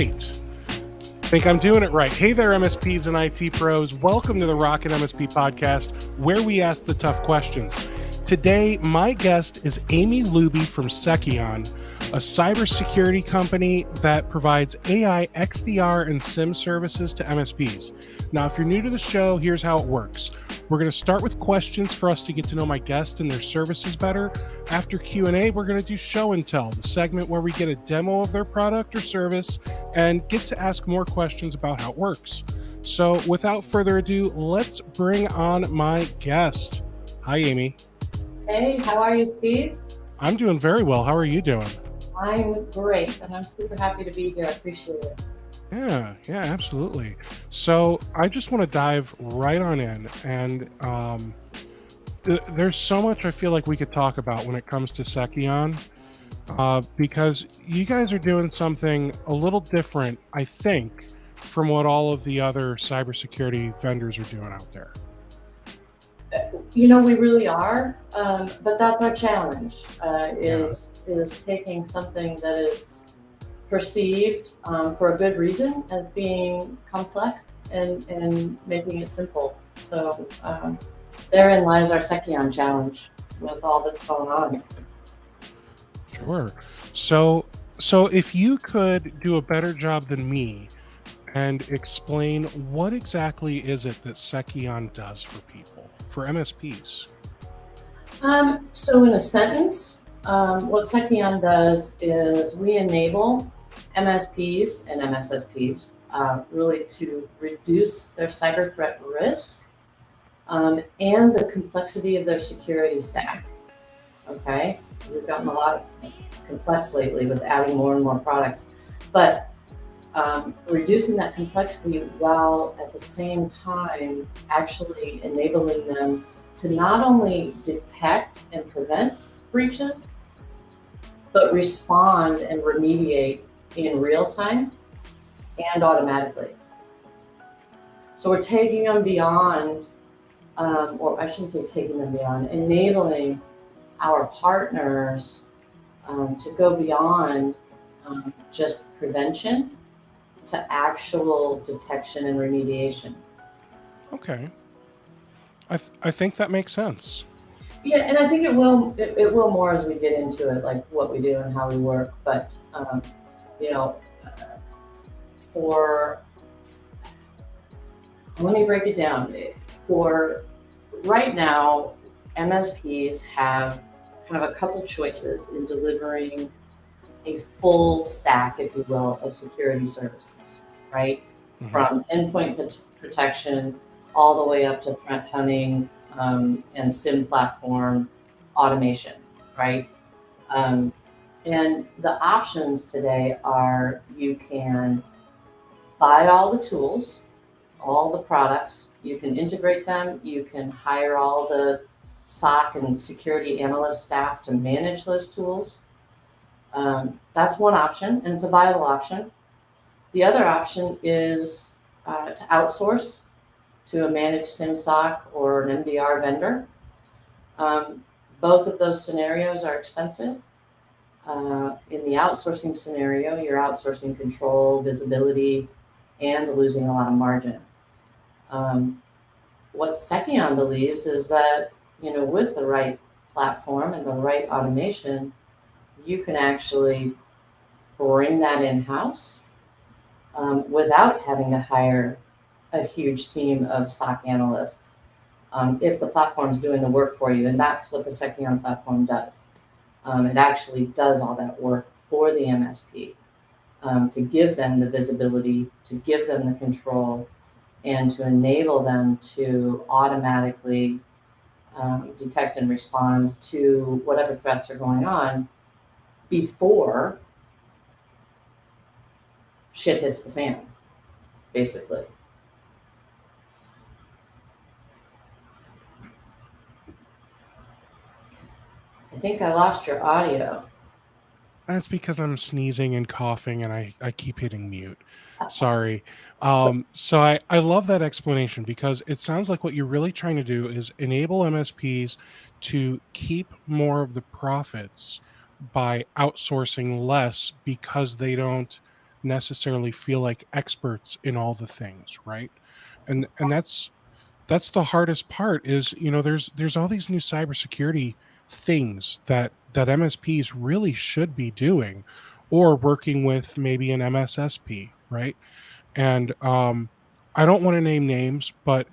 right. Think I'm doing it right. Hey there, MSPs and IT pros. Welcome to the Rocket MSP podcast, where we ask the tough questions. Today, my guest is Amy Luby from Seceon, a cybersecurity company that provides AI, XDR, and SIEM services to MSPs. Now, if you're new to the show, here's how it works. We're going to start with questions for us to get to know my guest and their services better. After Q&A, we're going to do show and tell, the segment where we get a demo of their product or service and get to ask more questions about how it works. So without further ado, let's bring on my guest. Hi, Amy. Hey, how are you, Steve? I'm doing very well. How are you doing? I'm great, and I'm super happy to be here. I appreciate it. Yeah, absolutely. So I just want to dive right on in, and there's so much I feel like we could talk about when it comes to Seceon, because you guys are doing something a little different, I think, from what all of the other cybersecurity vendors are doing out there. You know, we really are, but that's our challenge, is taking something that is perceived for a good reason as being complex and making it simple. So therein lies our Seceon challenge with all that's going on here. Sure. So if you could do a better job than me and explain what exactly is it that Seceon does for people, for MSPs? So in a sentence, what Seceon does is we enable MSPs and MSSPs really to reduce their cyber threat risk and the complexity of their security stack. Okay, we've gotten a lot complex lately with adding more and more products, but reducing that complexity while at the same time actually enabling them to not only detect and prevent breaches, but respond and remediate in real time and automatically. So we're taking them beyond, or I shouldn't say taking them beyond, enabling our partners to go beyond just prevention to actual detection and remediation. Okay. I think that makes sense. Yeah, and I think it will more as we get into it, like what we do and how we work. But let me break it down. For right now, MSPs have kind of a couple choices in delivering a full stack, if you will, of security services, right? Mm-hmm. From endpoint protection all the way up to threat hunting and SIEM platform automation, right? And the options today are you can buy all the tools, all the products, you can integrate them, you can hire all the SOC and security analyst staff to manage those tools. That's one option, and it's a viable option. The other option is to outsource to a managed SIEM SOC or an MDR vendor. Both of those scenarios are expensive. In the outsourcing scenario, you're outsourcing control, visibility, and losing a lot of margin. What Seceon believes is that, with the right platform and the right automation, you can actually bring that in-house without having to hire a huge team of SOC analysts if the platform's doing the work for you. And that's what the Seceon platform does. It actually does all that work for the MSP to give them the visibility, to give them the control, and to enable them to automatically detect and respond to whatever threats are going on before shit hits the fan, basically. I think I lost your audio. That's because I'm sneezing and coughing and I keep hitting mute. Sorry. So I love that explanation, because it sounds like what you're really trying to do is enable MSPs to keep more of the profits by outsourcing less, because they don't necessarily feel like experts in all the things, right? And that's the hardest part is, there's all these new cybersecurity things that MSPs really should be doing, or working with maybe an MSSP, right? And I don't want to name names, but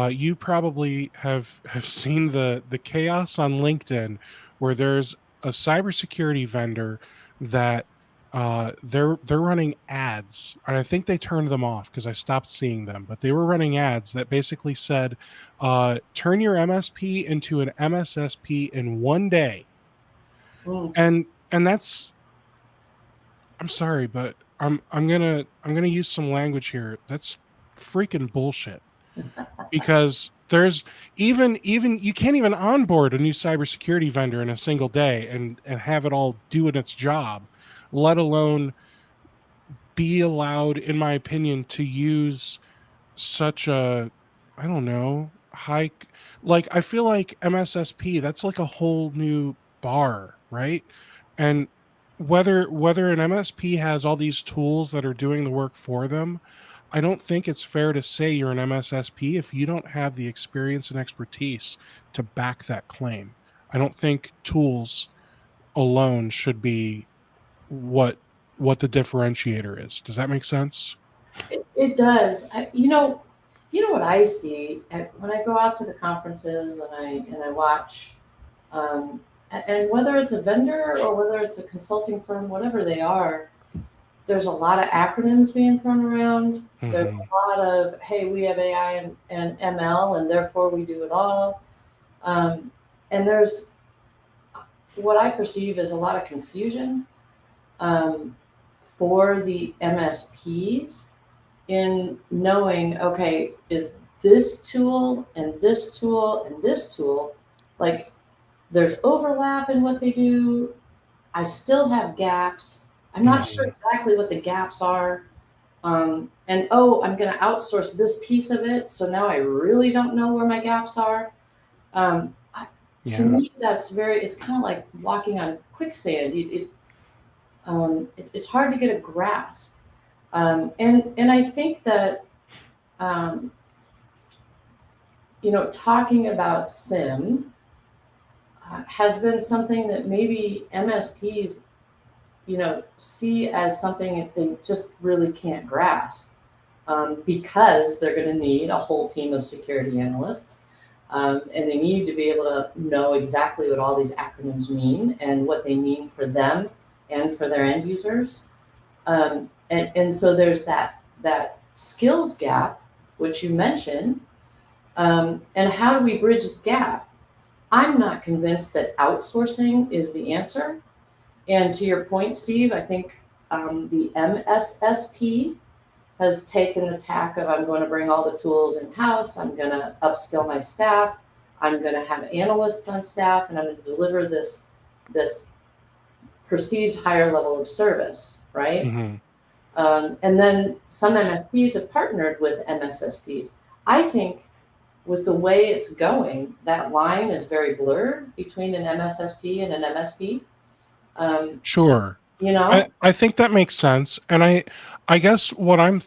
you probably have seen the chaos on LinkedIn, where there's a cybersecurity vendor that they're running ads, and I think they turned them off because I stopped seeing them. But they were running ads that basically said, "Turn your MSP into an MSSP in 1 day," Mm. and that's, I'm sorry, but I'm gonna use some language here. That's freaking bullshit. Because there's even you can't even onboard a new cybersecurity vendor in a single day and have it all doing its job, let alone be allowed, in my opinion, to use such a, I don't know, like, I feel like MSSP, that's like a whole new bar, right? And whether an MSP has all these tools that are doing the work for them, I don't think it's fair to say you're an MSSP if you don't have the experience and expertise to back that claim. I don't think tools alone should be what the differentiator is. Does that make sense? It does. You know what I see when I go out to the conferences and I watch, um, and whether it's a vendor or whether it's a consulting firm, whatever they are, there's a lot of acronyms being thrown around. There's Mhm. a lot of, hey, we have AI and ML, and therefore we do it all. Um, and there's what I perceive as a lot of confusion, um, for the MSPs in knowing, okay, is this tool and this tool and this tool, like, there's overlap in what they do. I still have gaps. I'm not sure Mhm. exactly what the gaps are. And oh, I'm going to outsource this piece of it. So now I really don't know where my gaps are. Um, to Yeah. me, it's kind of like walking on quicksand. It's hard to get a grasp. And I think that, um, talking about SIM has been something that maybe MSPs, see as something that they just really can't grasp, because they're going to need a whole team of security analysts. And they need to be able to know exactly what all these acronyms mean and what they mean for them and for their end users. And so there's that skills gap, which you mentioned. And how do we bridge the gap? I'm not convinced that outsourcing is the answer. And to your point, Steve, I think, the MSSP has taken the tack of, I'm going to bring all the tools in house, I'm going to upskill my staff, I'm going to have analysts on staff, and I'm going to deliver this perceived higher level of service, right? Mhm. And then some MSPs have partnered with MSSPs. I think with the way it's going, that line is very blurred between an MSSP and an MSP. Um, Sure. you I know, I think that makes sense, and I guess what I'm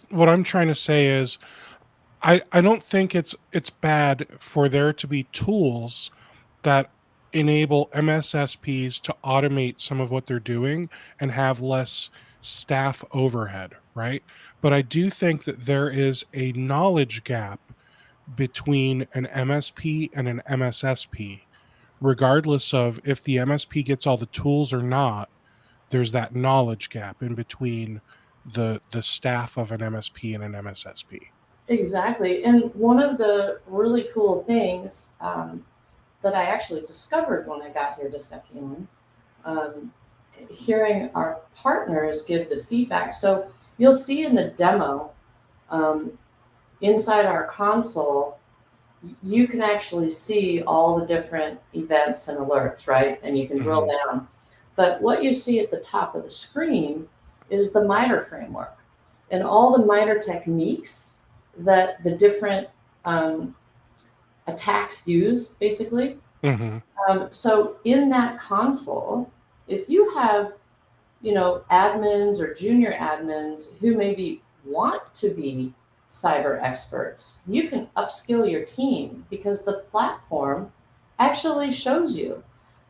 trying to say is, I don't think it's bad for there to be tools that enable MSSPs to automate some of what they're doing and have less staff overhead, right? But I do think that there is a knowledge gap between an MSP and an MSSP, regardless of if the MSP gets all the tools or not. There's that knowledge gap in between the staff of an MSP and an MSSP. exactly. And one of the really cool things, that I actually discovered when I got here to Seceon, um, hearing our partners give the feedback. So you'll see in the demo, um, inside our console, you can actually see all the different events and alerts, right? And you can drill Mhm. down. But what you see at the top of the screen is the MITRE framework and all the MITRE techniques that the different, um, attacks use, basically. Mhm. So in that console, if you have admins or junior admins who maybe want to be cyber experts. You can upskill your team because the platform actually shows you,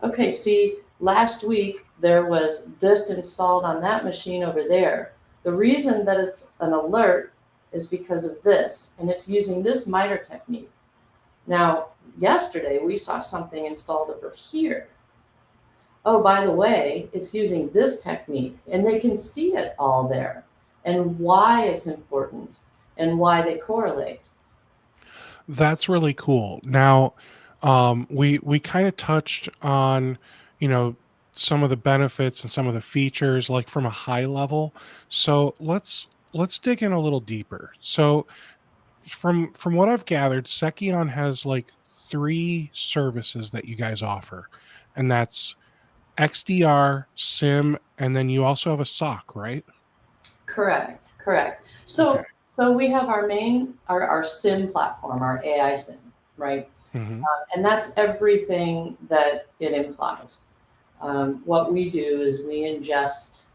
okay, see, last week there was this installed on that machine over there. The reason that it's an alert is because of this, and it's using this MITRE technique. Now, yesterday we saw something installed over here. Oh, by the way, it's using this technique, and they can see it all there and why it's important and why they correlate. That's really cool. Now, we kind of touched on, you know, some of the benefits and some of the features, like from a high level. So let's dig in a little deeper. So from what I've gathered, Seceon has like three services that you guys offer, and that's XDR, SIEM, and then you also have a SOC, right? Correct. Okay. So we have our SIM platform, our AI SIM, right? Hmm. And that's everything that it implies. What we do is we ingest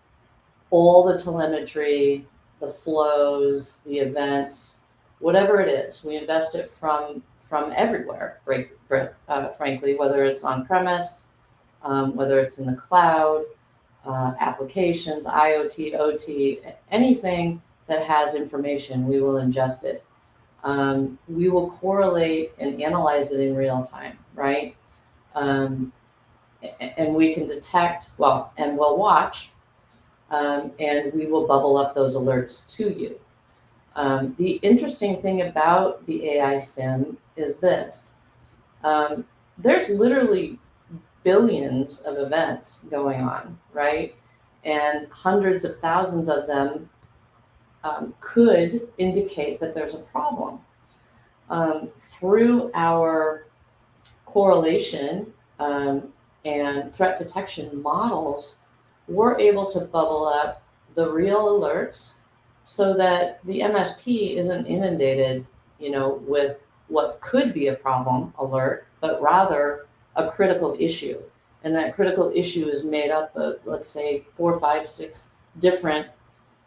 all the telemetry, the flows, the events, whatever it is. We invest it from everywhere, frankly, whether it's on premise, whether it's in the cloud, applications, IoT, OT, anything that has information, we will ingest it. We will correlate and analyze it in real time, right? Um, and we can detect, well, and we'll watch, and we will bubble up those alerts to you. The interesting thing about the AI SIM is this. There's literally billions of events going on, right? And hundreds of thousands of them could indicate that there's a problem. Through our correlation and threat detection models, we're able to bubble up the real alerts so that the MSP isn't inundated, with what could be a problem alert, but rather a critical issue. And that critical issue is made up of, let's say, 4, 5, 6 different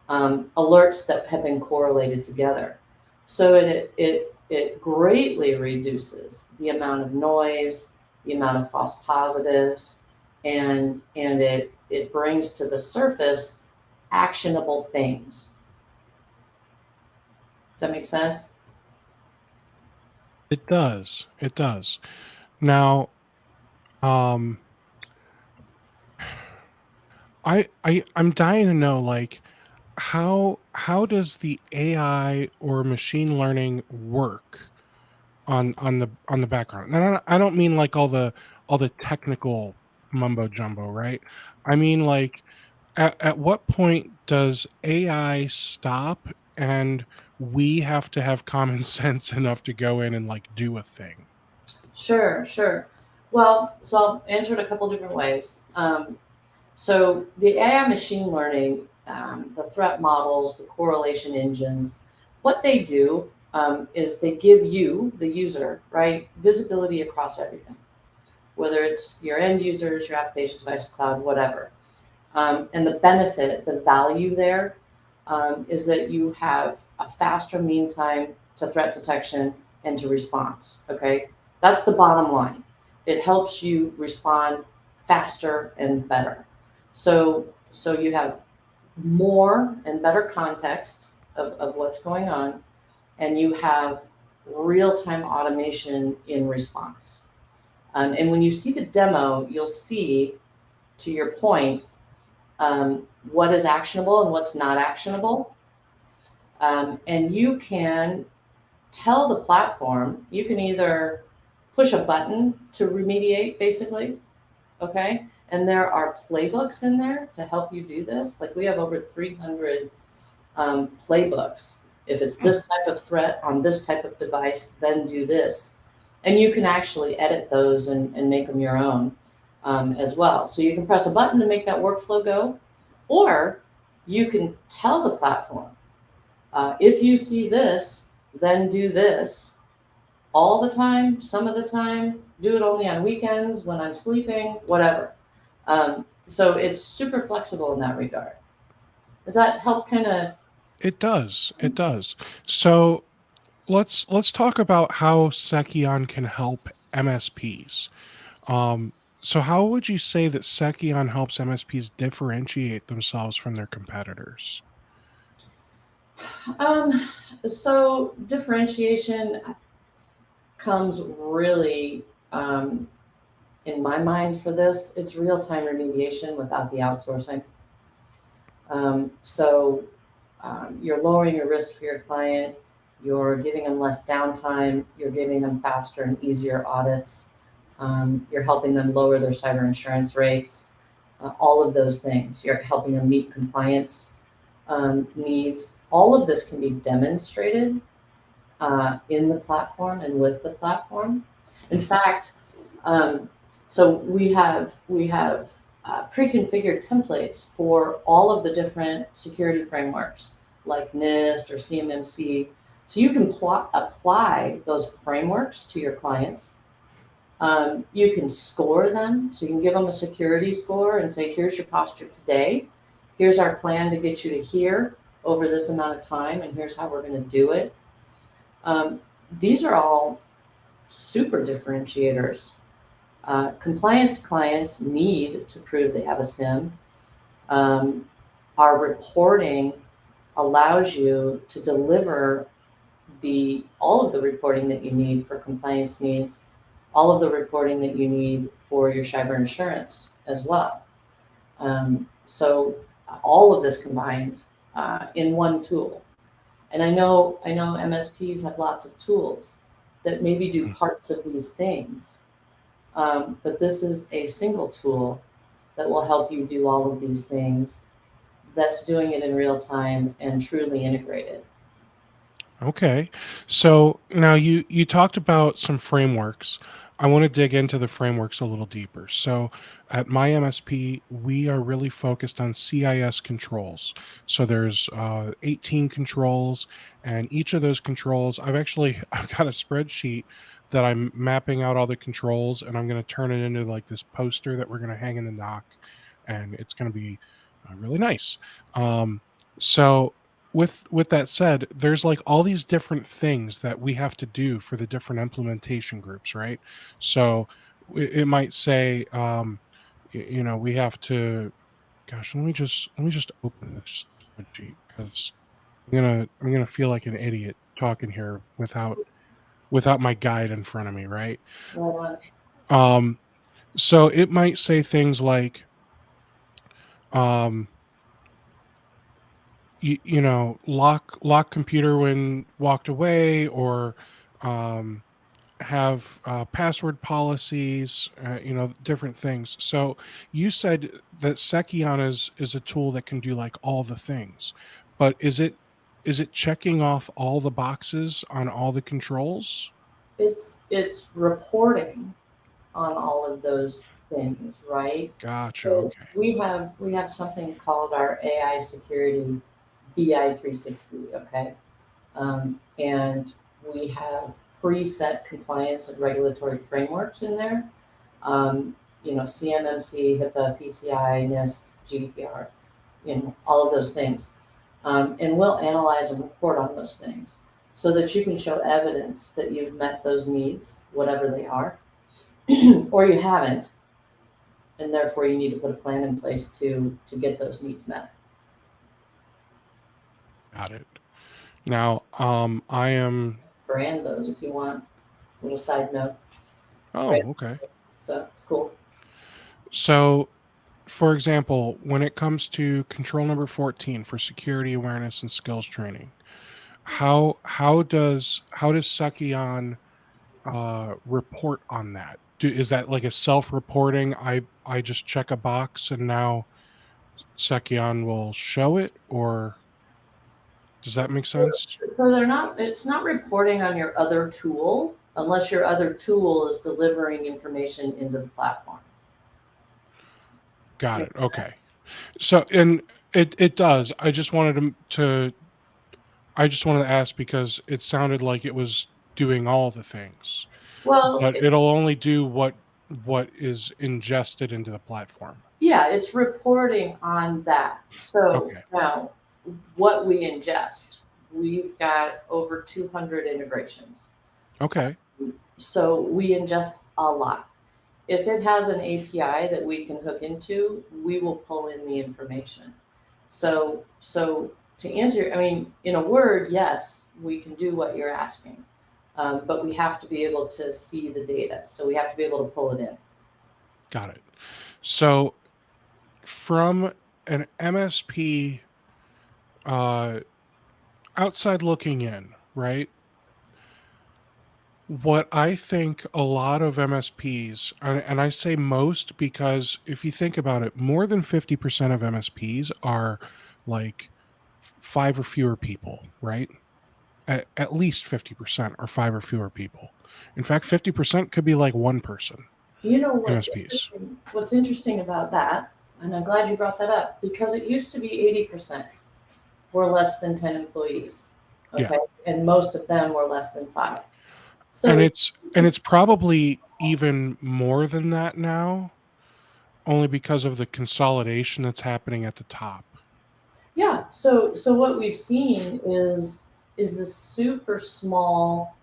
alerts that have been correlated together. So it greatly reduces the amount of noise, the amount of false positives, and it brings to the surface actionable things. Does that make sense? It does. It does. Now, um, I'm dying to know, like, how does the AI or machine learning work on the background? And I don't mean like all the technical mumbo jumbo, right? I mean like at what point does AI stop and we have to have common sense enough to go in and like do a thing? Sure. Well, so I'll answer it a couple different ways. So the AI machine learning, the threat models, the correlation engines, what they do is they give you, the user, right, visibility across everything, whether it's your end users, your application device, cloud, whatever. And the benefit, the value there, is that you have a faster mean time to threat detection and to response. Okay, that's the bottom line. It helps you respond faster and better. So you have more and better context of what's going on, and you have real-time automation in response. And when you see the demo, you'll see, to your point, what is actionable and what's not actionable. And you can tell the platform, you can either push a button to remediate, basically, okay? And there are playbooks in there to help you do this. Like we have over 300 playbooks. If it's this type of threat on this type of device, then do this. And you can actually edit those and make them your own as well. So you can press a button to make that workflow go, or you can tell the platform, if you see this, then do this all the time, some of the time, do it only on weekends when I'm sleeping, whatever. So it's super flexible in that regard. Does that help kind of? It does. It does. So let's talk about how Seceon can help MSPs. Um, so how would you say that Seceon helps MSPs differentiate themselves from their competitors? Um, so differentiation comes really, in my mind for this, it's real-time remediation without the outsourcing. So you're lowering your risk for your client, you're giving them less downtime, you're giving them faster and easier audits, you're helping them lower their cyber insurance rates, all of those things. You're helping them meet compliance needs. All of this can be demonstrated in the platform and with the platform. In fact, um, so we have pre-configured templates for all of the different security frameworks like NIST or CMMC. So you can apply those frameworks to your clients. You can score them. So you can give them a security score and say, here's your posture today. Here's our plan to get you to here over this amount of time, and here's how we're going to do it. Um, these are all super differentiators. Compliance clients need to prove they have a SIM. Um, our reporting allows you to deliver all of the reporting that you need for compliance needs, all of the reporting that you need for your cyber insurance as well. So all of this combined in one tool. And I know MSPs have lots of tools that maybe do parts of these things, but this is a single tool that will help you do all of these things. That's doing it in real time and truly integrated. Okay. So now you talked about some frameworks. I want to dig into the frameworks a little deeper. So at my MSP, we are really focused on CIS controls. So there's 18 controls, and each of those controls, I've got a spreadsheet that I'm mapping out all the controls, and I'm going to turn it into like this poster that we're going to hang in the knock, and it's going to be really nice. Um, so with that said, there's like all these different things that we have to do for the different implementation groups, right? So it might say, we have to. Gosh, let me just open this spreadsheet because I'm gonna feel like an idiot talking here without my guide in front of me, right? Well, Um, so it might say things like, um, lock computer when walked away, or um, have password policies, different things. So you said that Seceon is a tool that can do like all the things, but is it checking off all the boxes on all the controls? it's reporting on all of those things, right? Gotcha. So Okay. we have something called our AI security BI 360, okay? And we have preset compliance and regulatory frameworks in there. CMMC, HIPAA, PCI, NIST, GDPR, all of those things. And we'll analyze and report on those things so that you can show evidence that you've met those needs, whatever they are, or you haven't, and therefore you need to put a plan in place to get those needs met. Got it. Now, I am. Brand those if you want. Little side note, right? Oh, okay. So it's cool. So, for example, when it comes to control number 14 for security awareness and skills training, how does Seceon report on that? Is that like a self-reporting? I just check a box and now Seceon will show it, or does that make sense? So it's not reporting on your other tool unless your other tool is delivering information into the platform. Got it. Okay. So, and it does. I just wanted to ask because it sounded like it was doing all the things, Well, but it'll only do what what is ingested into the platform. Yeah, it's reporting on that. So Okay. now, what we ingest, we've got over 200 integrations. Okay. So we ingest a lot. If it has an API that we can hook into, we will pull in the information. So to answer, I mean, in a word, yes, we can do what you're asking, but we have to be able to see the data. So we have to be able to pull it in. Got it. So from an MSP outside looking in, right? What I think a lot of MSPs, and I say most because if you think about it, more than 50% of MSPs are like five or fewer people, right? At least 50% are five or fewer people. In fact, 50% could be like one person, You know what's MSPs. interesting? What's interesting about that, and I'm glad you brought that up, because it used to be 80% were less than 10 employees. Yeah. Okay. And most of them were less than 5. And So it's probably even more than that now, only because of the consolidation that's happening at the top. yeah, so what we've seen is the super small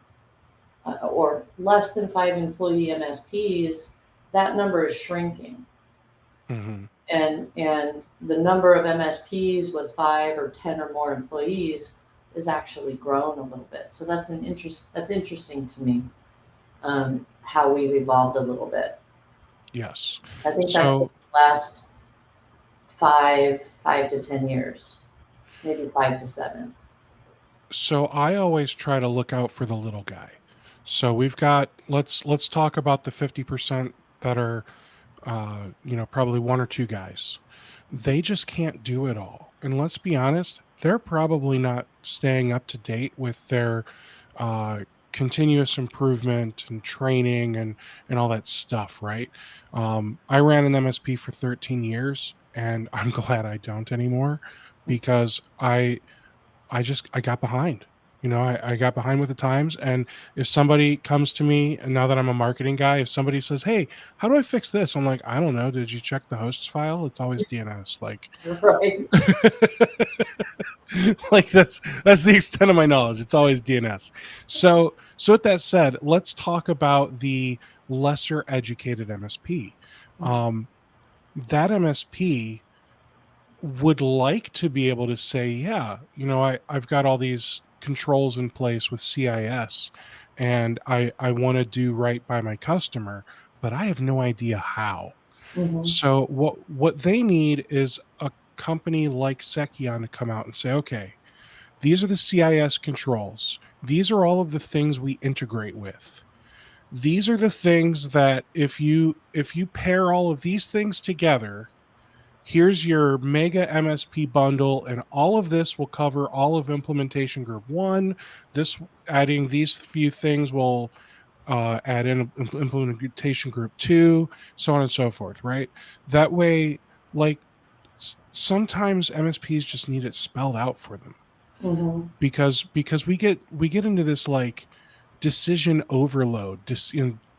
or less than 5 employee MSPs. That number is shrinking, Hmm. and the number of MSPs with 5 or 10 or more employees is actually grown a little bit. So that's interesting to me, how we've evolved a little bit. Yes. I think that's the So last 5 to 10 years, maybe 5 to 7. so I always try to look out for the little guy. So we've got let's talk about the 50% that are probably one or two guys. They just can't do it all. And let's be honest, they're probably not staying up to date with their uh, continuous improvement and training and all that stuff, right? I ran an MSP for 13 years, and I'm glad I don't anymore because I got behind. I got behind with the times. And if somebody comes to me, and now that I'm a marketing guy, if somebody says, "Hey, how do I fix this?" I'm like, "I don't know. Did you check the hosts file? It's always DNS." Like, Right. like that's the extent of my knowledge. It's always DNS. So with that said, let's talk about the lesser educated MSP. Um, that MSP would like to be able to say, yeah, I've got all these controls in place with CIS and I want to do right by my customer, but I have no idea how. Mm-hmm. So what they need is a company like Seceon to come out and say, okay, these are the CIS controls. These are all of the things we integrate with. These are the things that if you pair all of these things together, here's your mega MSP bundle, and all of this will cover all of implementation group one. This adding these few things will add in implementation group two, so on and so forth, right? That way, like sometimes MSPs just need it spelled out for them Mm-hmm. because we get into this like decision overload,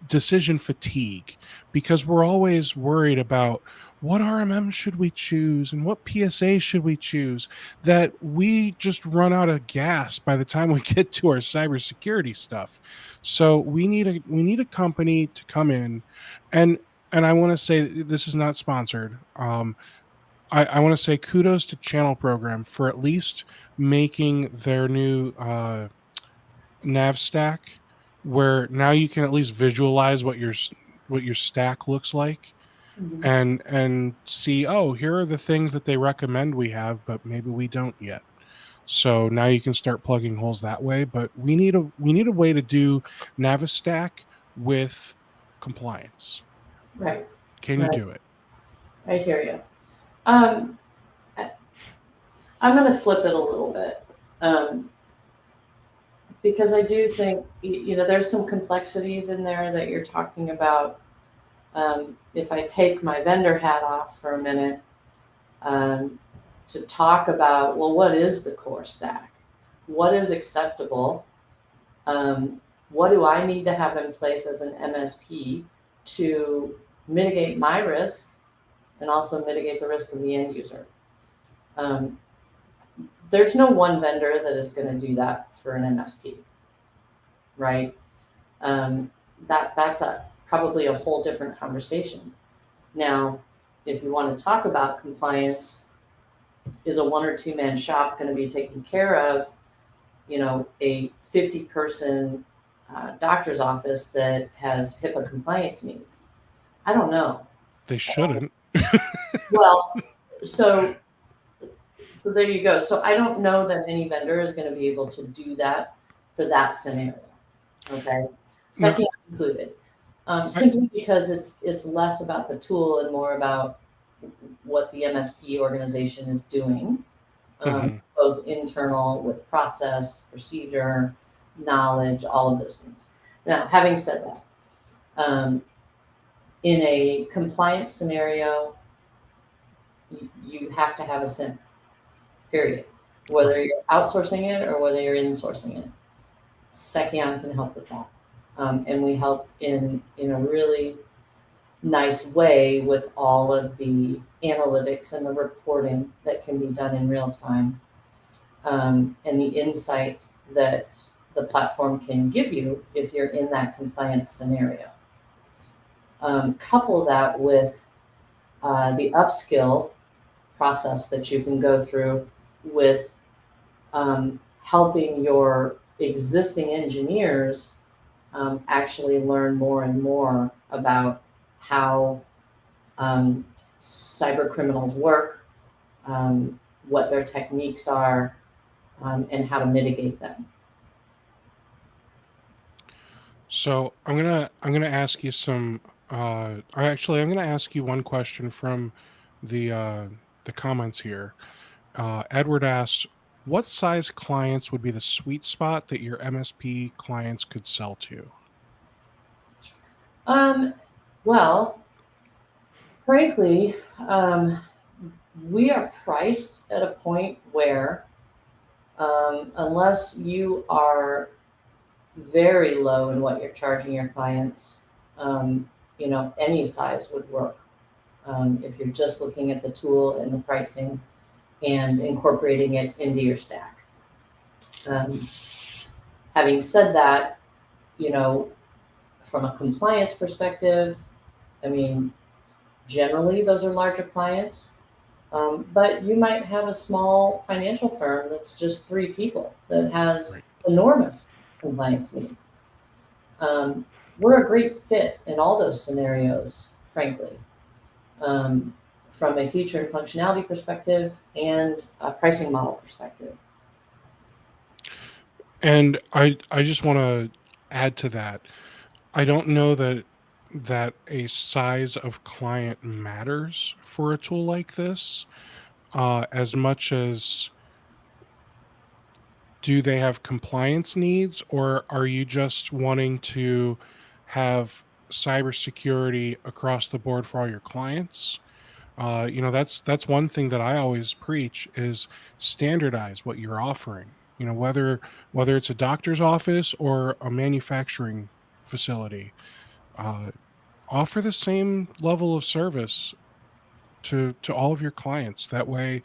decision fatigue, because we're always worried about what RMM should we choose and what PSA should we choose, that we just run out of gas by the time we get to our cybersecurity stuff. So we need a company to come in, and I want to say this is not sponsored. I want to say kudos to Channel Program for at least making their new nav stack, where now you can at least visualize what your stack looks like, Mm-hmm. and see, oh, here are the things that they recommend we have, but maybe we don't yet. So now you can start plugging holes that way. But we need a way to do Navistack with compliance. Right. Can you Right. do it? I hear you. Um, I'm going to flip it a little bit, um, because I do think there's some complexities in there that you're talking about. If I take my vendor hat off for a minute, um, to talk about, well, what is the core stack? What is acceptable? Um, what do I need to have in place as an MSP to mitigate my risk and also mitigate the risk of the end user. There's no one vendor that is going to do that for an MSP, right? That's probably a whole different conversation. Now, if you want to talk about compliance, is a 1 or 2 man shop going to be taking care of, a 50-person doctor's office that has HIPAA compliance needs? I don't know. They shouldn't. Well, so there you go. So I don't know that any vendor is going to be able to do that for that scenario. Okay, Seceon included, simply because it's less about the tool and more about what the MSP organization is doing, both internal with process, procedure, knowledge, all of those things. Now, having said that, in a compliance scenario, you have to have a SIEM, period. Whether you're outsourcing it or whether you're insourcing it. Seceon can help with that. And we help in a really nice way with all of the analytics and the reporting that can be done in real time, and the insight that the platform can give you if you're in that compliance scenario. Couple that with the upskill process that you can go through with helping your existing engineers actually learn more and more about how cyber criminals work, what their techniques are, and how to mitigate them. So I'm gonna ask you some. I'm gonna ask you one question from the comments here. Edward asked, "What size clients would be the sweet spot that your MSP clients could sell to?" Well, frankly, we are priced at a point where, unless you are very low in what you're charging your clients, any size would work. If you're just looking at the tool and the pricing and incorporating it into your stack. Having said that, from a compliance perspective, generally those are larger clients, but you might have a small financial firm that's just 3 people that has enormous compliance needs. We're a great fit in all those scenarios, frankly, from a feature and functionality perspective and a pricing model perspective. And I just want to add to that. I don't know that a size of client matters for a tool like this, as much as do they have compliance needs, or are you just wanting to have cybersecurity across the board for all your clients? That's one thing that I always preach is standardize what you're offering. Whether it's a doctor's office or a manufacturing facility, offer the same level of service to all of your clients. That way,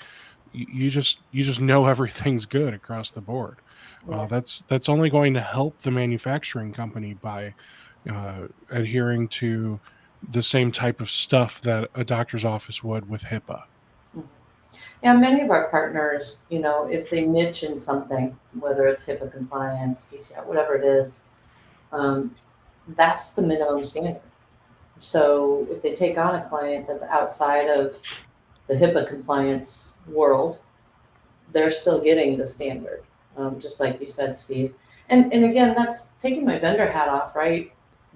you just know everything's good across the board. That's only going to help the manufacturing company by adhering to the same type of stuff that a doctor's office would with HIPAA. Yeah, many of our partners, if they niche in something, whether it's HIPAA compliance, PCI, whatever it is, that's the minimum standard. So if they take on a client that's outside of the HIPAA compliance world, they're still getting the standard, just like you said, Steve. And again, that's taking my vendor hat off, right?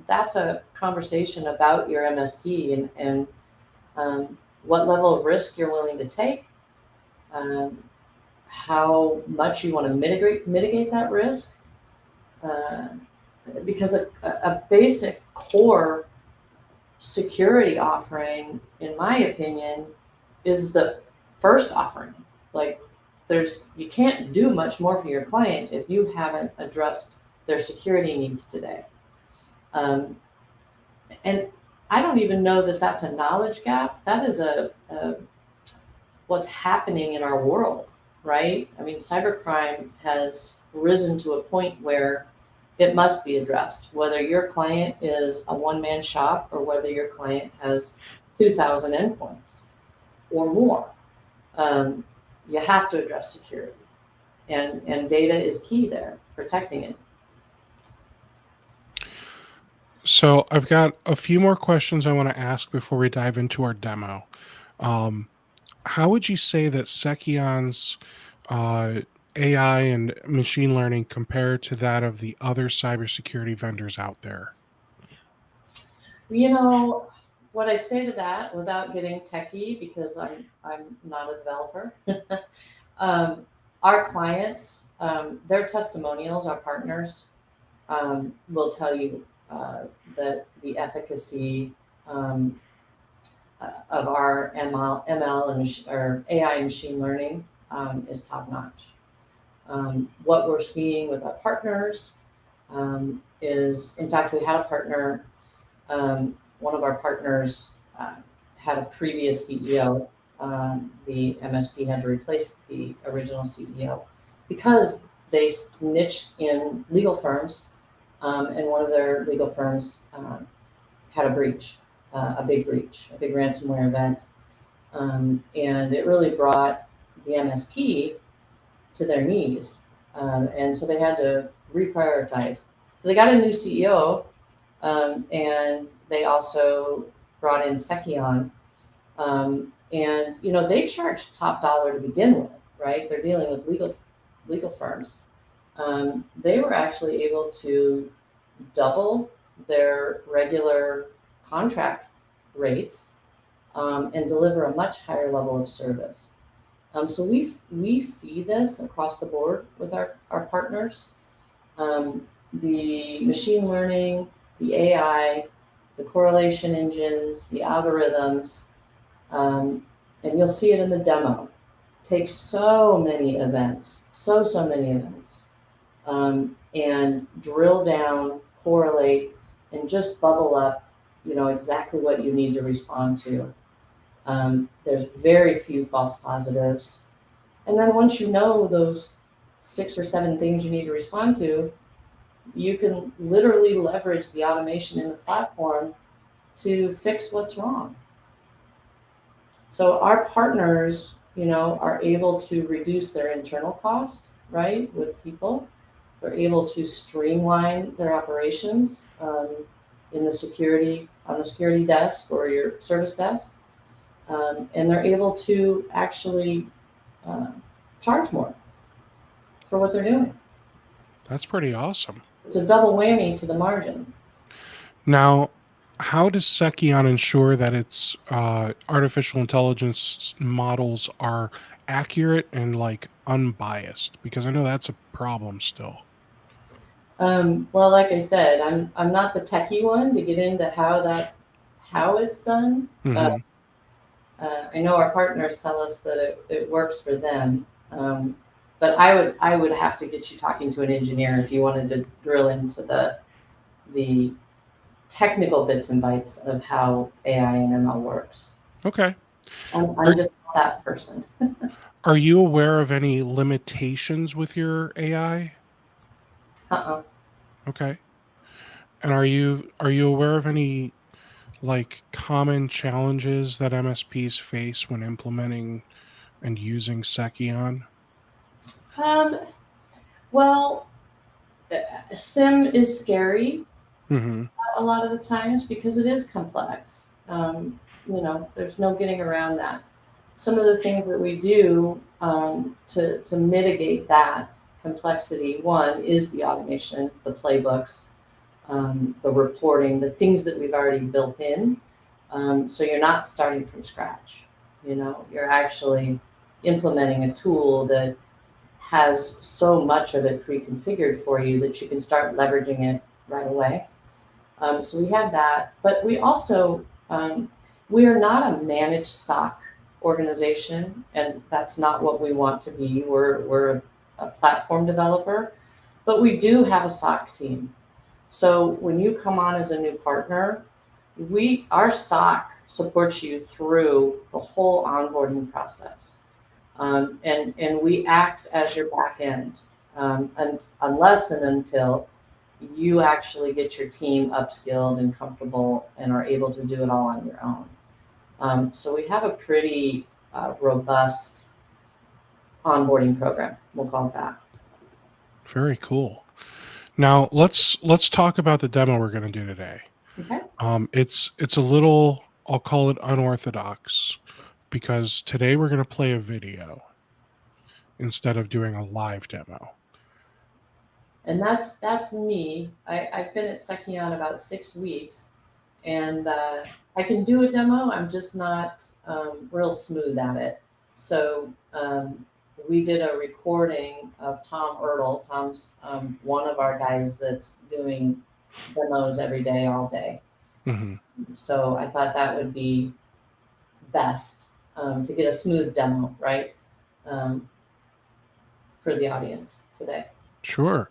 That's a conversation about your MSP and what level of risk you're willing to take, how much you want to mitigate that risk, because a basic core security offering, in my opinion, is the first offering. Like, you can't do much more for your client if you haven't addressed their security needs today. And I don't even know that that's a knowledge gap. That is a what's happening in our world, right? I mean, cybercrime has risen to a point where it must be addressed, whether your client is a one-man shop or whether your client has 2,000 endpoints or more. You have to address security, and data is key there, protecting it. So I've got a few more questions I want to ask before we dive into our demo. How would you say that Seceon's AI and machine learning compare to that of the other cybersecurity vendors out there? You know, what I say to that, without getting techie, because I'm not a developer, our clients, their testimonials, our partners, will tell you that the efficacy of our ML and or AI and machine learning is top notch. What we're seeing with our partners is, in fact, we had a partner. One of our partners had a previous CEO. The MSP had to replace the original CEO because they niched in legal firms, and one of their legal firms had a breach, a big ransomware event, and it really brought the MSP to their knees, and so they had to reprioritize. So they got a new CEO, and they also brought in Seceon, and they charge top dollar to begin with, right? They're dealing with legal firms. They were actually able to double their regular contract rates, and deliver a much higher level of service. So we see this across the board with our partners. The machine learning, the AI, the correlation engines, the algorithms, and you'll see it in the demo. Takes so many events, so many events, and drill down, correlate, and just bubble up, exactly what you need to respond to. There's very few false positives. And then once you know those 6 or 7 things you need to respond to, you can literally leverage the automation in the platform to fix what's wrong. So our partners, are able to reduce their internal cost, right, with people. They're able to streamline their operations on the security desk or your service desk. And they're able to actually charge more for what they're doing. That's pretty awesome. It's a double whammy to the margin. Now, how does Seceon ensure that its artificial intelligence models are accurate and unbiased? Because I know that's a problem still. Well, like I said, I'm not the techie one to get into how it's done. Mm-hmm. I know our partners tell us that it works for them, but I would have to get you talking to an engineer if you wanted to drill into the technical bits and bytes of how AI and ML works. Okay. I'm just not that person. Are you aware of any limitations with your AI? Okay. And are you aware of any common challenges that MSPs face when implementing and using Seceon? Well, SIEM is scary Mm-hmm. a lot of the times because it is complex. There's no getting around that. Some of the things that we do to mitigate that complexity, one is the automation, the playbooks, the reporting, the things that we've already built in. So you're not starting from scratch. You're actually implementing a tool that has so much of it pre-configured for you that you can start leveraging it right away. So we have that, but we also, we are not a managed SOC organization, and that's not what we want to be. We're a platform developer, but we do have a SOC team. So when you come on as a new partner, our SOC supports you through the whole onboarding process. And we act as your back end, unless and until you actually get your team upskilled and comfortable and are able to do it all on your own. So we have a pretty robust onboarding program. We'll call it that. Very cool. Now let's talk about the demo we're going to do today. Okay. It's a little, I'll call it unorthodox, because today we're going to play a video instead of doing a live demo. And that's me. I've been at Seceon about 6 weeks, and I can do a demo. I'm just not real smooth at it. So we did a recording of Tom Ertl. Tom's one of our guys that's doing demos every day, all day. Mm-hmm. So I thought that would be best to get a smooth demo, right, for the audience today. Sure.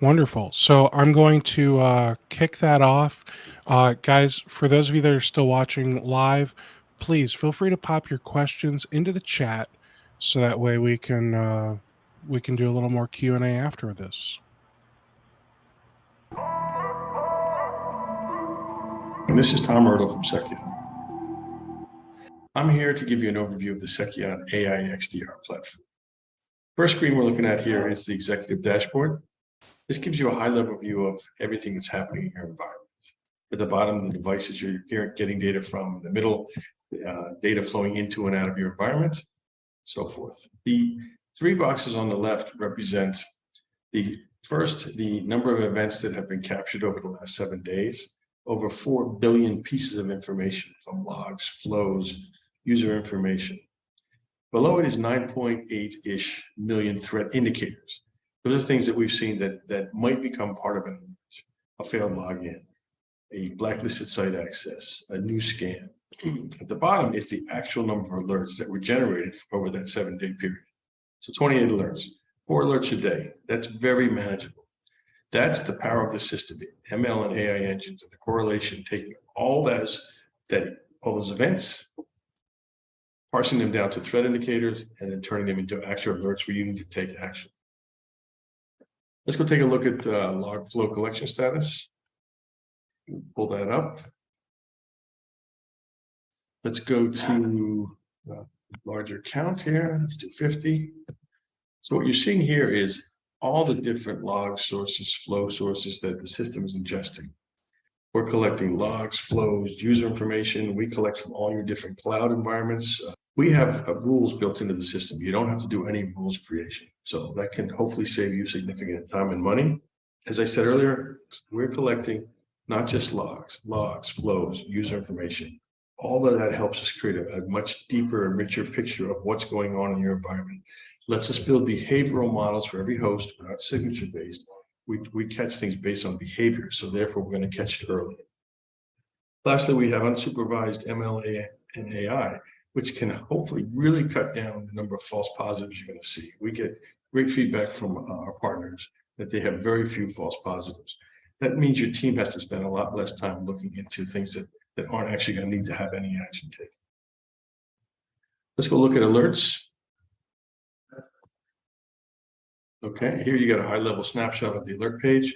Wonderful. So I'm going to kick that off. Guys, for those of you that are still watching live, please feel free to pop your questions into the chat so that way we can do a little more Q&A after this. And this is Tom Ertl from Seceon. I'm here to give you an overview of the Seceon AI XDR platform. First screen we're looking at here is the executive dashboard. This gives you a high-level view of everything that's happening in your environment. At the bottom, the devices you're getting data from. In the middle, data flowing into and out of your environment, so forth. The 3 boxes on the left represent the number of events that have been captured over the last 7 days. Over 4 billion pieces of information, from logs, flows, user information. Below it is 9.8-ish million threat indicators. Those are things that we've seen that might become part of a failed login, a blacklisted site access, a new scan. At the bottom is the actual number of alerts that were generated over that 7-day period. So 28 alerts, 4 alerts a day. That's very manageable. That's the power of the system, ML and AI engines, and the correlation, taking all those events, parsing them down to threat indicators, and then turning them into actual alerts where you need to take action. Let's go take a look at log flow collection status. Pull that up. Let's go to larger count here. Let's do 50. So what you're seeing here is all the different log sources, flow sources that the system is ingesting. We're collecting logs, flows, user information. We collect from all your different cloud environments. We have rules built into the system. You don't have to do any rules creation. So that can hopefully save you significant time and money. As I said earlier, we're collecting not just logs, flows, user information. All of that helps us create a much deeper and richer picture of what's going on in your environment. Lets us build behavioral models for every host. We're not signature-based. We catch things based on behavior, so therefore we're going to catch it early. Lastly, we have unsupervised ML and AI, which can hopefully really cut down the number of false positives you're going to see. We get great feedback from our partners that they have very few false positives. That means your team has to spend a lot less time looking into things that aren't actually going to need to have any action taken. Let's go look at alerts. Okay, here you got a high-level snapshot of the alert page.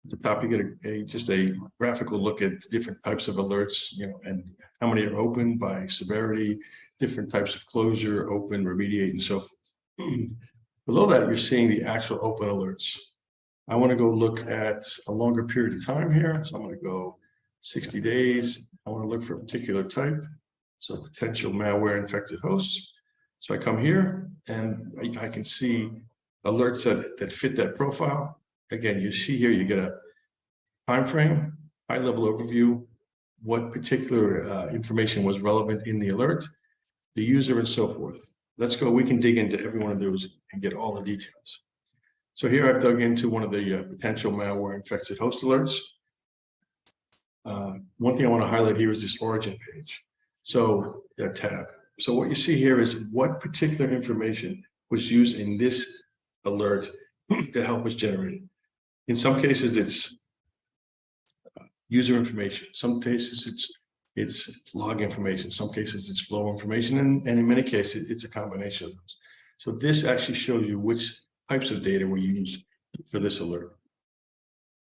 At the top, you get just a graphical look at different types of alerts, and how many are open by severity, different types of closure, open, remediate, and so forth. Below that, you're seeing the actual open alerts. I want to go look at a longer period of time here. So I'm going to go 60 days. I want to look for a particular type. So potential malware infected hosts. So I come here and I can see alerts that fit that profile. Again, you see here, you get a time frame, high level overview, what particular information was relevant in the alert, the user, and so forth. Let's go, we can dig into every one of those and get all the details. So here I've dug into one of the potential malware infected host alerts. One thing I want to highlight here is this origin page. So that tab. So what you see here is what particular information was used in this alert to help us generate it. In some cases, it's user information. Some cases it's log information. Some cases it's flow information, and in many cases it's a combination of those. So this actually shows you which types of data were used for this alert.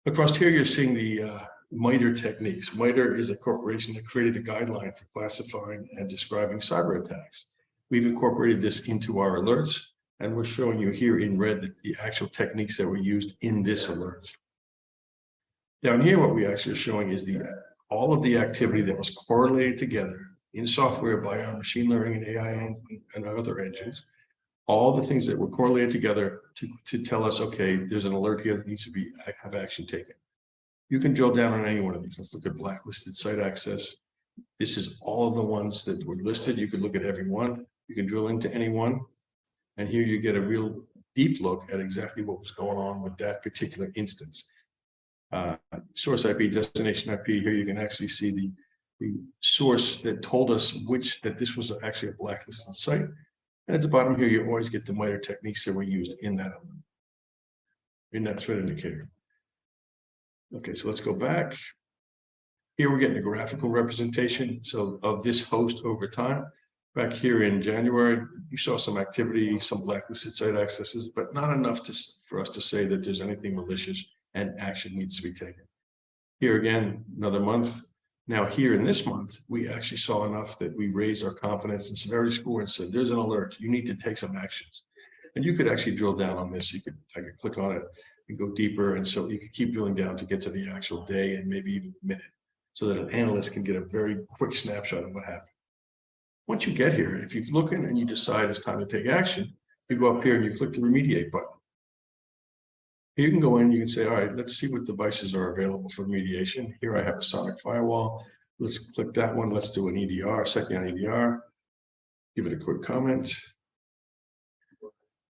Across here, you're seeing the MITRE techniques. MITRE is a corporation that created a guideline for classifying and describing cyber attacks. We've incorporated this into our alerts, and we're showing you here in red the actual techniques that were used in this alert. Down here, what we actually are showing is all of the activity that was correlated together in software by our machine learning and AI and other engines. All the things that were correlated together to tell us, okay, there's an alert here that needs to have action taken. You can drill down on any one of these. Let's look at blacklisted site access. This is all of the ones that were listed. You could look at every one. You can drill into any one. And here you get a real deep look at exactly what was going on with that particular instance. Source IP, destination IP, here you can actually see the source that told us that this was actually a blacklisted site. And at the bottom here, you always get the MITRE techniques that were used in that threat indicator. Okay, so let's go back. Here we're getting a graphical representation of this host over time. Back here in January, you saw some activity, some blacklisted site accesses, but not enough for us to say that there's anything malicious and action needs to be taken. Here again, another month. Now here in this month, we actually saw enough that we raised our confidence and severity score and said, there's an alert, you need to take some actions. And you could actually drill down on this. I could click on it and go deeper. And so you could keep drilling down to get to the actual day and maybe even minute so that an analyst can get a very quick snapshot of what happened. Once you get here, if you've looked and you decide it's time to take action, you go up here and you click the remediate button. You can go in, you can say, all right, let's see what devices are available for remediation. Here I have a sonic firewall. Let's click that one. Let's do an EDR, Seceon EDR. Give it a quick comment.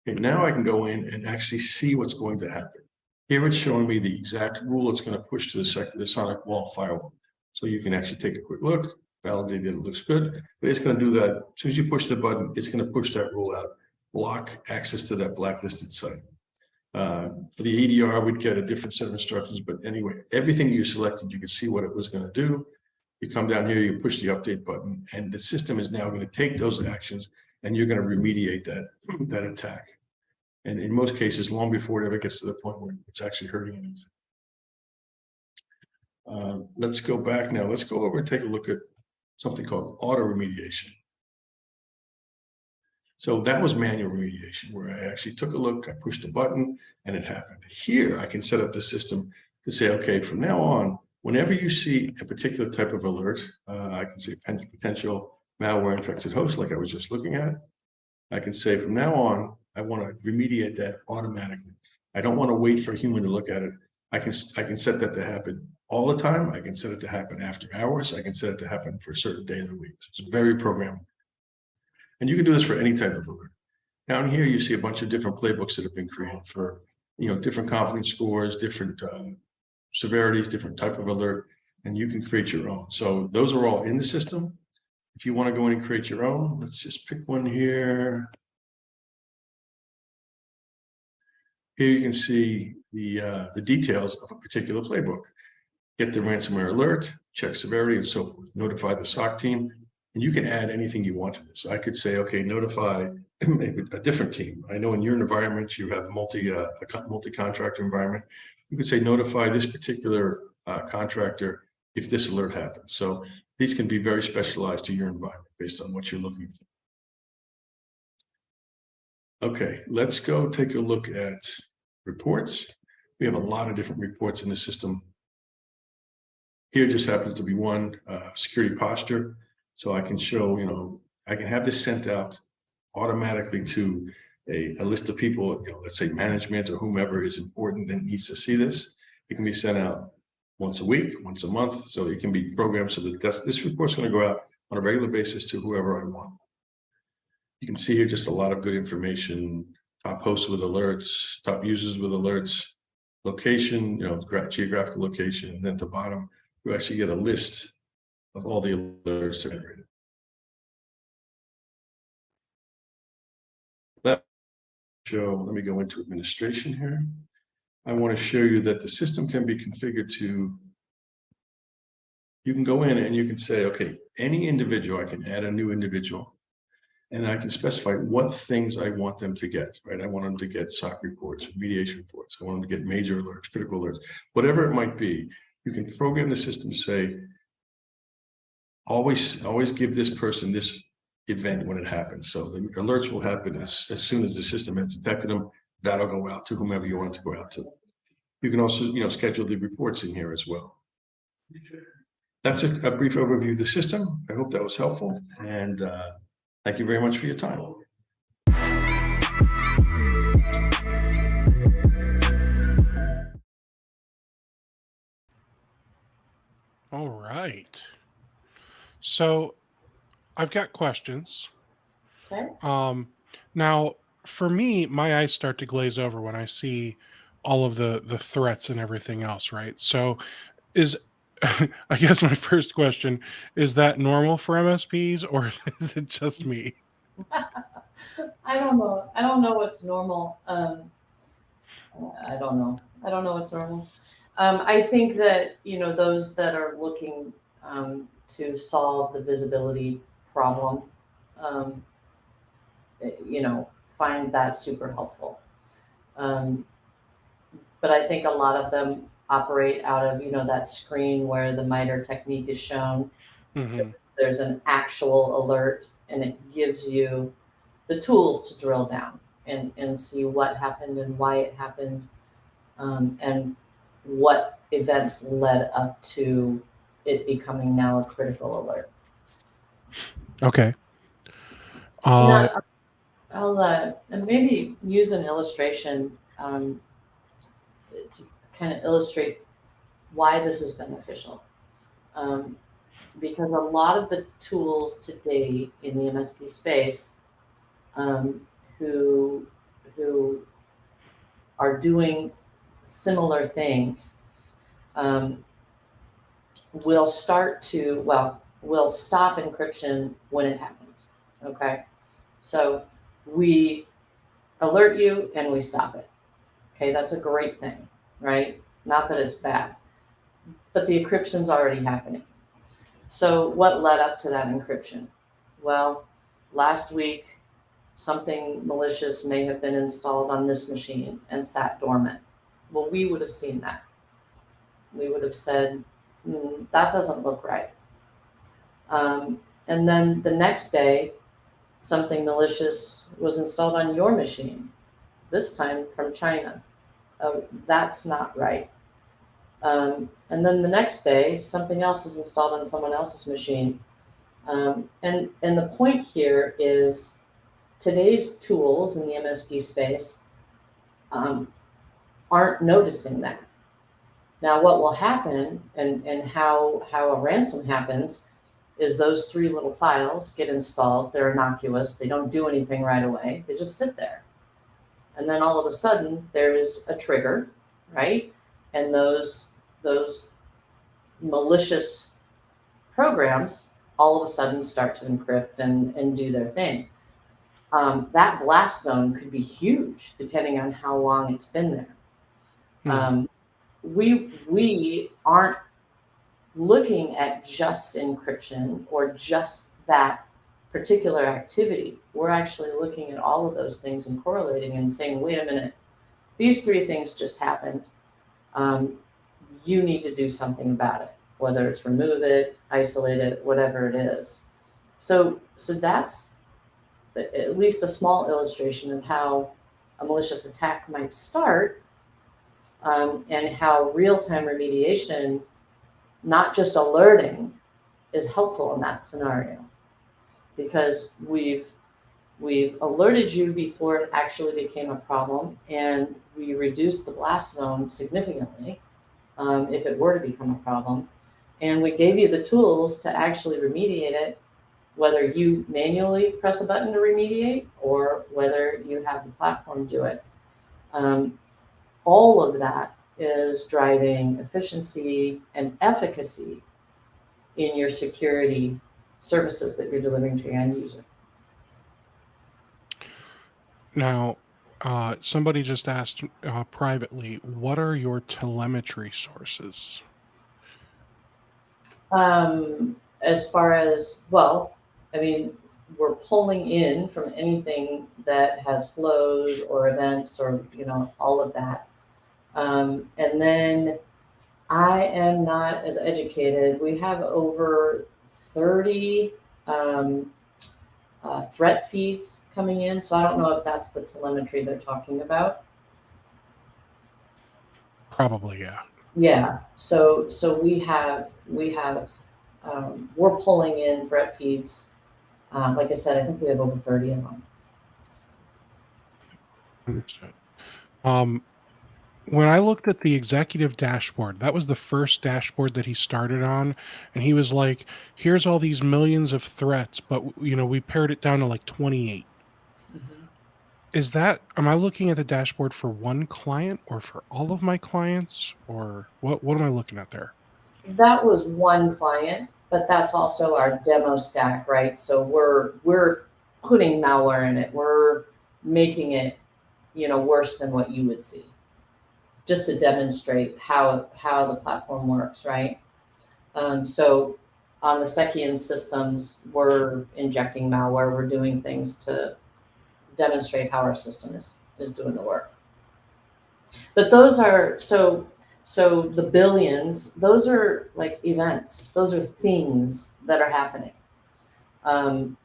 Okay, now I can go in and actually see what's going to happen. Here it's showing me the exact rule it's going to push to the sonic wall firewall. So you can actually take a quick look, validate that it looks good, but it's going to do that. As soon as you push the button, it's going to push that rule out, block access to that blacklisted site. For the EDR, we'd get a different set of instructions, but anyway, everything you selected, you could see what it was going to do. You come down here, you push the update button, and the system is now going to take those actions, and you're going to remediate that attack. And in most cases, long before it ever gets to the point where it's actually hurting anything. Let's go back now. Let's go over and take a look at something called auto remediation. So that was manual remediation, where I actually took a look, I pushed a button, and it happened. Here, I can set up the system to say, okay, from now on, whenever you see a particular type of alert, I can say potential malware infected host, like I was just looking at. I can say from now on, I want to remediate that automatically. I don't want to wait for a human to look at it. I can set that to happen all the time. I can set it to happen after hours. I can set it to happen for a certain day of the week. So it's very programmable. And you can do this for any type of alert. Down here, you see a bunch of different playbooks that have been created for, different confidence scores, different severities, different type of alert, and you can create your own. So those are all in the system. If you want to go in and create your own, let's just pick one here. Here you can see the details of a particular playbook. Get the ransomware alert, check severity, and so forth. Notify the SOC team. And you can add anything you want to this. I could say, okay, notify a different team. I know in your environment, you have multi-contractor environment. You could say, notify this particular contractor if this alert happens. So these can be very specialized to your environment based on what you're looking for. Okay, let's go take a look at reports. We have a lot of different reports in the system. Here just happens to be one, security posture. So I can show, I can have this sent out automatically to a list of people, let's say management or whomever is important and needs to see this. It can be sent out once a week, once a month. So it can be programmed so that this report's going to go out on a regular basis to whoever I want. You can see here just a lot of good information, top hosts with alerts, top users with alerts, location, geographical location, and then at the bottom, you actually get a list of all the alerts generated. Let me go into administration here. I want to show you that the system can be configured to you can go in and you can say, okay, any individual, I can add a new individual, and I can specify what things I want them to get, right? I want them to get SOC reports, remediation reports. I want them to get major alerts, critical alerts, whatever it might be. You can program the system to say, always give this person this event when it happens. So the alerts will happen as soon as the system has detected them. That'll go out to whomever you want it to go out to. You can also, schedule the reports in here as well. That's a brief overview of the system. I hope that was helpful, and thank you very much for your time. All right. So I've got questions. Okay. Now, for me, my eyes start to glaze over when I see all of the threats and everything else, right? So is I guess my first question, is that normal for MSPs or is it just me? I don't know. I don't know what's normal. I don't know. I don't know what's normal. I think that, those that are looking to solve the visibility problem, um, find that super helpful. But I think a lot of them operate out of, that screen where the MITRE technique is shown. Mm-hmm. There's an actual alert, and it gives you the tools to drill down and see what happened and why it happened, and what events led up to it becoming now a critical alert. Okay. I'll maybe use an illustration to kind of illustrate why this is beneficial. Because a lot of the tools today in the MSP space, who are doing similar things, will stop encryption when it happens. Okay, so we alert you and we stop it. Okay, that's a great thing, right? Not that it's bad, but the encryption's already happening. So what led up to that encryption? Well, last week, something malicious may have been installed on this machine and sat dormant. Well, we would have seen that. We would have said, that doesn't look right. And then the next day, something malicious was installed on your machine, this time from China. Oh, that's not right. And then the next day, something else is installed on someone else's machine. And the point here is today's tools in the MSP space aren't noticing that. Now, what will happen and how a ransom happens is those 3 little files get installed. They're innocuous. They don't do anything right away. They just sit there. And then all of a sudden, there's a trigger, right? And those malicious programs all of a sudden start to encrypt and do their thing. That blast zone could be huge depending on how long it's been there. We aren't looking at just encryption or just that particular activity. We're actually looking at all of those things and correlating and saying, wait a minute, these 3 things just happened. You need to do something about it, whether it's remove it, isolate it, whatever it is. So that's at least a small illustration of how a malicious attack might start, and how real-time remediation, not just alerting, is helpful in that scenario. Because we've alerted you before it actually became a problem, and we reduced the blast zone significantly if it were to become a problem. And we gave you the tools to actually remediate it, whether you manually press a button to remediate or whether you have the platform do it. All of that is driving efficiency and efficacy in your security services that you're delivering to your end user. Now, somebody just asked privately, what are your telemetry sources? As far as, well, I mean, we're pulling in from anything that has flows or events or, all of that. And then I am not as educated. We have over 30 threat feeds coming in. So I don't know if that's the telemetry they're talking about. Probably, yeah. Yeah. So we're pulling in threat feeds. Like I said, I think we have over 30 of them. Understood. When I looked at the executive dashboard, that was the first dashboard that he started on, and he was like, "Here's all these millions of threats, but we pared it down to like 28." Mhm. Am I looking at the dashboard for one client or for all of my clients, or what am I looking at there? That was one client, but that's also our demo stack, right? So we're putting malware in it. We're making it, worse than what you would see, just to demonstrate how the platform works, right? So on the Seceon systems, we're injecting malware. We're doing things to demonstrate how our system is doing the work. But those are so the billions, those are like events. Those are things that are happening.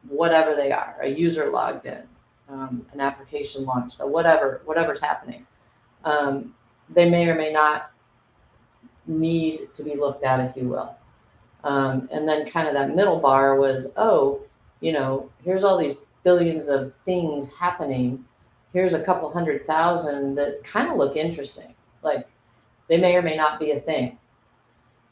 Whatever they are, a user logged in, an application launched, or whatever's happening. They may or may not need to be looked at, if you will. And then kind of that middle bar was, here's all these billions of things happening. Here's a couple 100,000 that kind of look interesting. Like they may or may not be a thing.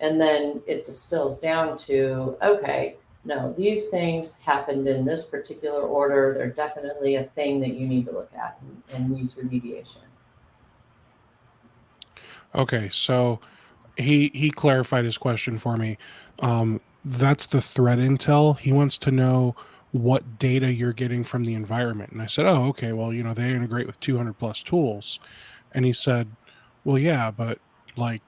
And then it distills down to, okay, no, these things happened in this particular order. They're definitely a thing that you need to look at and needs remediation. Okay, so he clarified his question for me. That's the threat intel. He wants to know what data you're getting from the environment. And I said, oh, okay, well, they integrate with 200 plus tools. And he said, well, yeah, but like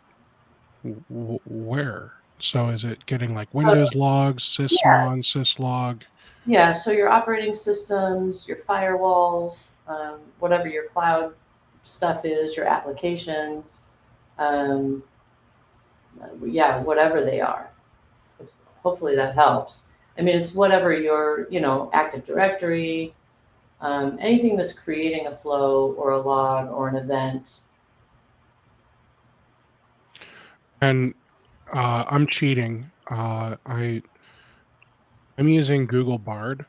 where? So is it getting like Windows logs, sysmon, syslog? Yeah, so your operating systems, your firewalls, whatever your cloud stuff is, your applications, whatever they are. Hopefully that helps. I mean, it's whatever your, Active Directory, anything that's creating a flow or a log or an event. And I'm cheating. I'm using Google Bard.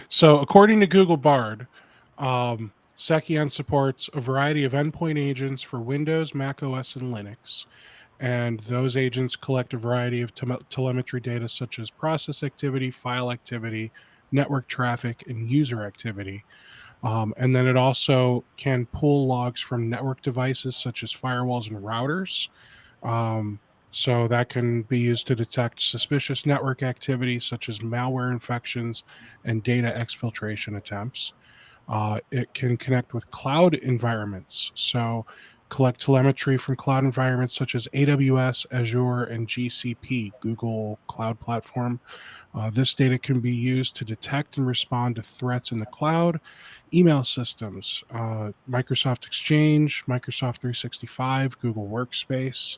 So according to Google Bard, Seceon supports a variety of endpoint agents for Windows, Mac OS, and Linux. And those agents collect a variety of telemetry data such as process activity, file activity, network traffic, and user activity. And then it also can pull logs from network devices such as firewalls and routers. So that can be used to detect suspicious network activity such as malware infections and data exfiltration attempts. It can connect with cloud environments. So collect telemetry from cloud environments such as AWS, Azure, and GCP, Google Cloud Platform. This data can be used to detect and respond to threats in the cloud, email systems, Microsoft Exchange, Microsoft 365, Google Workspace,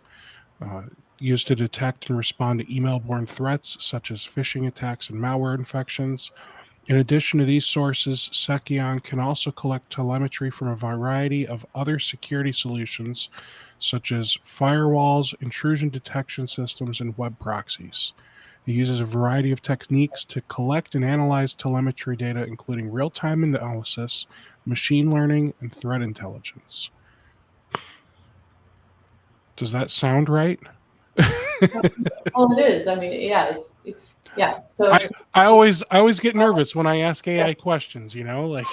used to detect and respond to email-borne threats such as phishing attacks and malware infections. In addition to these sources, Seceon can also collect telemetry from a variety of other security solutions, such as firewalls, intrusion detection systems, and web proxies. It uses a variety of techniques to collect and analyze telemetry data, including real-time analysis, machine learning, and threat intelligence. Does that sound right? Well, it is. I mean, yeah. So I always get nervous when I ask AI questions, like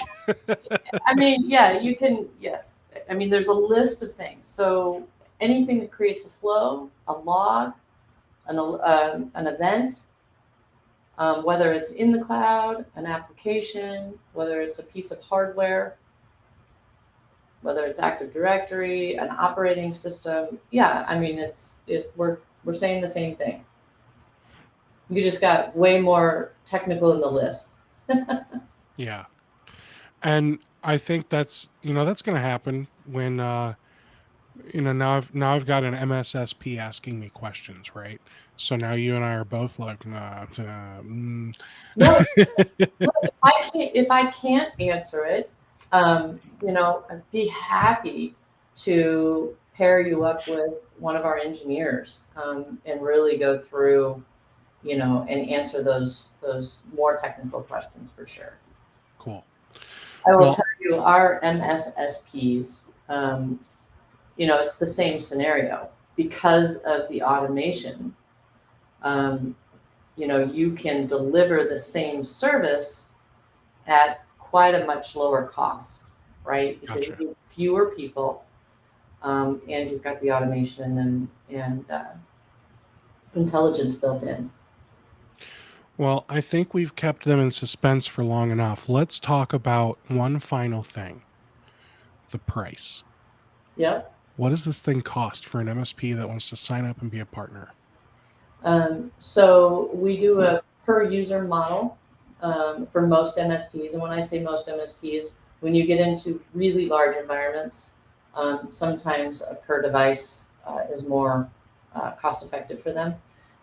I mean, yeah, you can, yes. I mean, there's a list of things. So anything that creates a flow, a log, an event, whether it's in the cloud, an application, whether it's a piece of hardware, whether it's Active Directory, an operating system. Yeah, I mean, we're saying the same thing. You just got way more technical in the list. Yeah. And I think that's going to happen when now I've got an MSSP asking me questions, right? So now you and I are both like, No, if I can't answer it, I'd be happy to pair you up with one of our engineers, and really go through, and answer those more technical questions for sure. Cool. I will tell you, our MSSPs, it's the same scenario because of the automation. You can deliver the same service at quite a much lower cost, right? Because Gotcha. you need fewer people, and you've got the automation and intelligence built in. Well, I think we've kept them in suspense for long enough. Let's talk about one final thing: the price. Yep. What does this thing cost for an MSP that wants to sign up and be a partner? So we do a per user model for most MSPs. And when I say most MSPs, when you get into really large environments, sometimes a per device is more cost effective for them.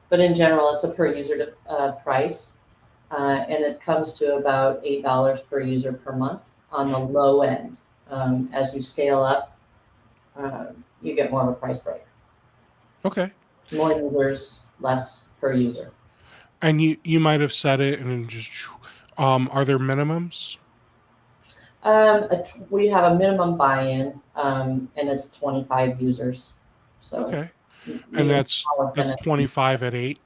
But in general, it's a per user price. And it comes to about $8 per user per month on the low end. As you scale up, you get more of a price break. Okay. More users, less per user. And you might have said it, and just are there minimums? We have a minimum buy-in, and it's 25 users. So okay, and that's 25 at 8.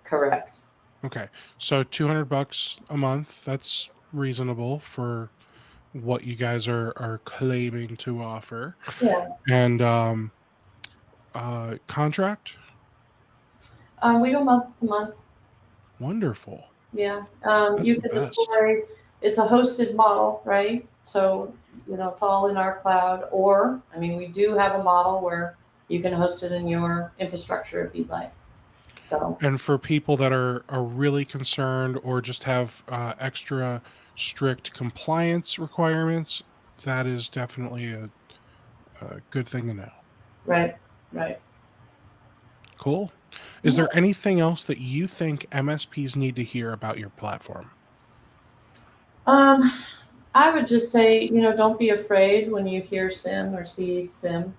Correct. Okay, so $200 a month. That's reasonable for what you guys are claiming to offer. Yeah. And contract? We go month to month. Wonderful. Yeah. You can deploy. It's a hosted model, right? So it's all in our cloud. Or we do have a model where you can host it in your infrastructure if you'd like. So. And for people that are really concerned or just have extra strict compliance requirements, that is definitely a good thing to know. Right. Cool. Is there anything else that you think MSPs need to hear about your platform? I would just say, don't be afraid when you hear SIEM or see SIEM.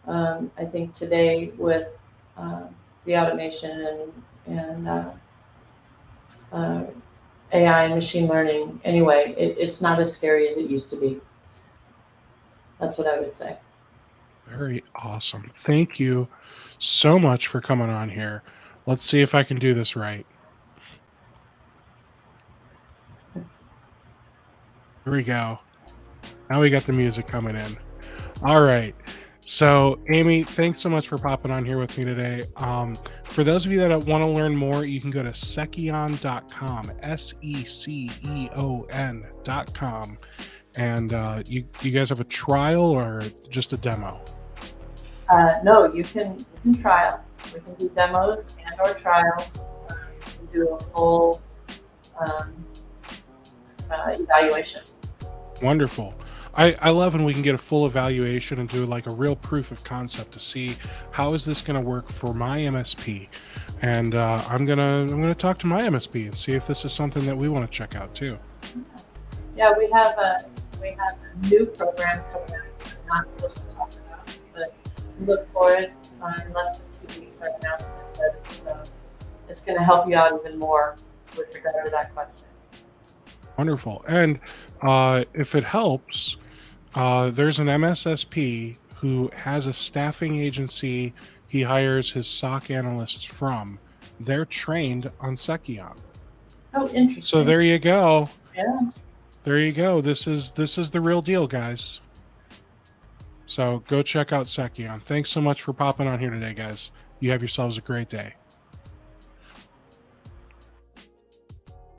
I think today with the automation and AI and machine learning, anyway, it's not as scary as it used to be. That's what I would say. Very awesome. Thank you so much for coming on here. Let's see if I can do this right. Here we go. Now we got the music coming in. All right. So, Amy, thanks so much for popping on here with me today. For those of you that want to learn more, you can go to Seceon.com, Seceon.com. And you guys have a trial or just a demo? No, you can trial. We can do demos and or trials. We can do a full evaluation. Wonderful. I love when we can get a full evaluation and do like a real proof of concept to see how is this going to work for my MSP. And I'm gonna talk to my MSP and see if this is something that we want to check out too. Yeah, we have a new program coming out. I'm not supposed to talk about it, but look for it in less than 2 weeks. Our announcement, but it's going to help you out even more with regard to that question. Wonderful. And if it helps, there's an MSSP who has a staffing agency he hires his SOC analysts from. They're trained on Seceon. Oh, interesting. So there you go. Yeah. There you go. This is the real deal, guys. So go check out Seceon. Thanks so much for popping on here today, guys. You have yourselves a great day.